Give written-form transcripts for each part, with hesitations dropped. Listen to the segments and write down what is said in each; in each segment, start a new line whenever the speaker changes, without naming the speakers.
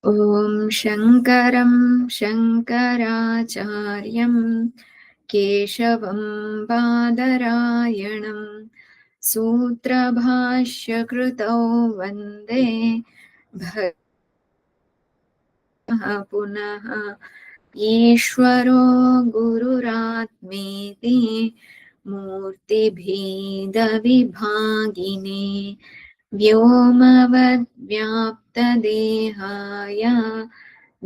ॐ शङ्करं शङ्कराचार्यं केशवं बादरायणं सूत्रभाष्यकृतौ वन्दे पुनः ईश्वरो गुरुरात्मेति मूर्तिभेदविभागिने व्योमवद्व्याप्तदेहाय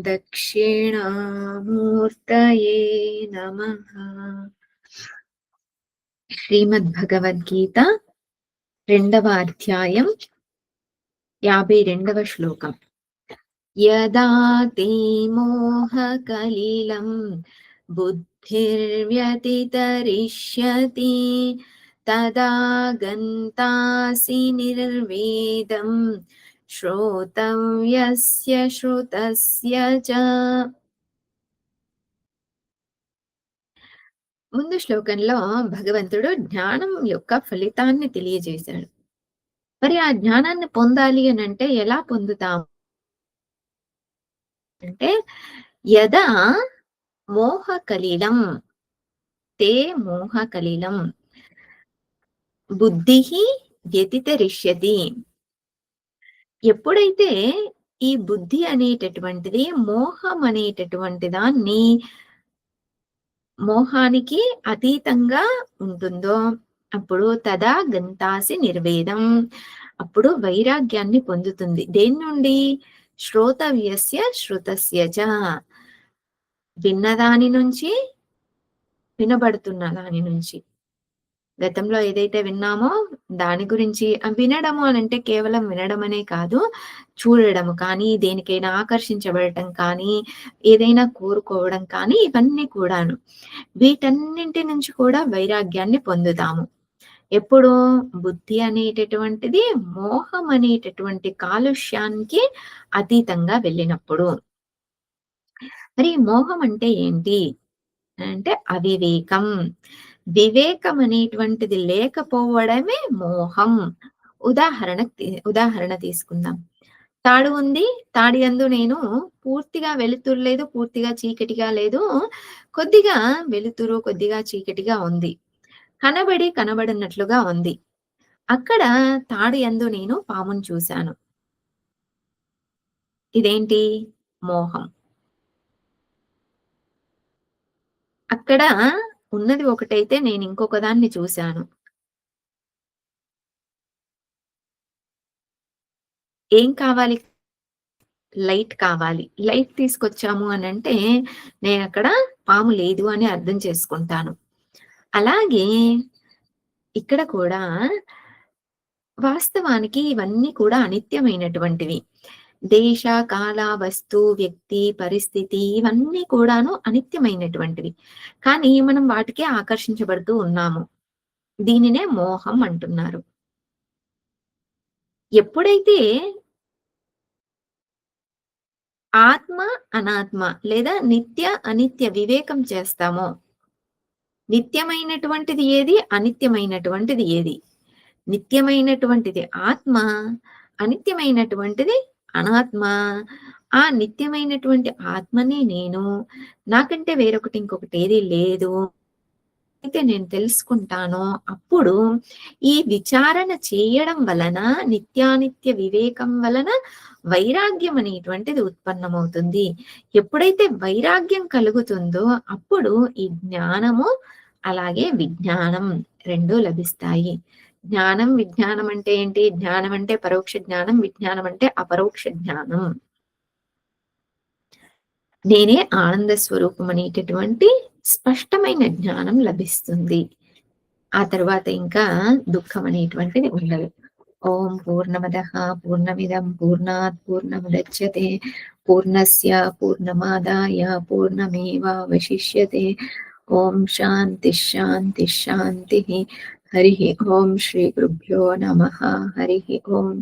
दक्षिणामूर्तये नमः। శ్రీమద్భగవద్గీత రెండవ అధ్యాయం 52వ శ్లోకం. యదా తే మోహకలిలం బుద్ధిర్వ్యతితరిష్యతి తదా గంతాసి నిర్వేదం శ్రోతవ్యస్య శ్రుతస్య చ. ముందు శ్లోకంలో భగవంతుడు జ్ఞానం యొక్క ఫలితాన్ని తెలియజేశాడు. మరి ఆ జ్ఞానాన్ని పొందాలి అని అంటే ఎలా పొందుతాం అంటే, యదా మోహకలిలం తే మోహకలిలం బుద్ధి వ్యతితరిష్యతి. ఎప్పుడైతే ఈ బుద్ధి అనేటటువంటిది మోహం అనేటటువంటి దాన్ని మోహానికి అతీతంగా ఉంటుందో అప్పుడు తదా గంతాసి నిర్వేదం, అప్పుడు వైరాగ్యాన్ని పొందుతుంది. దేని నుండి? శ్రోతవ్యస్య శ్రుతస్య చ, విన్నదాని నుంచి, వినబడుతున్న దాని నుంచి. గతంలో ఏదైతే విన్నామో దాని గురించి. వినడము అని అంటే కేవలం వినడం అనే కాదు, చూడడము కానీ, దేనికైనా ఆకర్షించబడటం కానీ, ఏదైనా కోరుకోవడం కానీ, ఇవన్నీ కూడాను. వీటన్నింటి నుంచి కూడా వైరాగ్యాన్ని పొందుతాము. ఎప్పుడు? బుద్ధి అనేటటువంటిది మోహం అనేటటువంటి కాలుష్యానికి అతీతంగా వెళ్ళినప్పుడు. మరి మోహం అంటే ఏంటి అంటే అవివేకం. వివేకం అనేటువంటిది లేకపోవడమే మోహం. ఉదాహరణ తీసుకుందాం. తాడు ఉంది, తాడి యందు నేను పూర్తిగా వెలుతురు లేదు, పూర్తిగా చీకటిగా లేదు, కొద్దిగా వెలుతురు కొద్దిగా చీకటిగా ఉంది, కనబడినట్లుగా ఉంది. అక్కడ తాడు యందు నేను పామును చూశాను. ఇదేంటి? మోహం. అక్కడ ఉన్నది ఒకటైతే నేను ఇంకొక దాన్ని చూశాను. ఏం కావాలి? లైట్ కావాలి. లైట్ తీసుకొచ్చాము అనంటే నేనక్కడ పాము లేదు అని అర్థం చేసుకుంటాను. అలాగే ఇక్కడ కూడా వాస్తవానికి ఇవన్నీ కూడా అనిత్యమైనటువంటివి. దేశ, కాల, వస్తు, వ్యక్తి, పరిస్థితి ఇవన్నీ కూడాను అనిత్యమైనటువంటివి. కానీ మనం వాటికే ఆకర్షించబడుతూ ఉన్నాము. దీనినే మోహం అంటున్నారు. ఎప్పుడైతే ఆత్మ, అనాత్మ లేదా నిత్య, అనిత్య వివేకం చేస్తామో, నిత్యమైనటువంటిది ఏది? అనిత్యమైనటువంటిది ఏది? నిత్యమైనటువంటిది ఆత్మ, అనిత్యమైనటువంటిది అనాత్మ. ఆ నిత్యమైనటువంటి ఆత్మని నేను, నాకంటే వేరొకటి ఇంకొకటి ఏది లేదు అయితే నేను తెలుసుకుంటానో అప్పుడు ఈ విచారణ చేయడం వలన, నిత్యానిత్య వివేకం వలన వైరాగ్యం అనేటువంటిది ఉత్పన్నమవుతుంది. ఎప్పుడైతే వైరాగ్యం కలుగుతుందో అప్పుడు ఈ జ్ఞానము అలాగే విజ్ఞానం రెండూ లభిస్తాయి. జ్ఞానం, విజ్ఞానం అంటే ఏంటి? జ్ఞానం అంటే పరోక్ష జ్ఞానం, విజ్ఞానం అంటే అపరోక్ష జ్ఞానం. నేనే ఆనంద స్వరూపం అనేటటువంటి స్పష్టమైన జ్ఞానం లభిస్తుంది. ఆ తర్వాత ఇంకా దుఃఖం అనేటువంటిది ఉండదు. ఓం పూర్ణమదః పూర్ణమిదం పూర్ణాత్ పూర్ణముదచ్యతే పూర్ణస్య పూర్ణమాదాయ పూర్ణమేవావశిష్యతే. ఓం శాంతి శాంతి శాంతి. హరి ఓం శ్రీ గురుభ్యో నమః. హరి ఓం.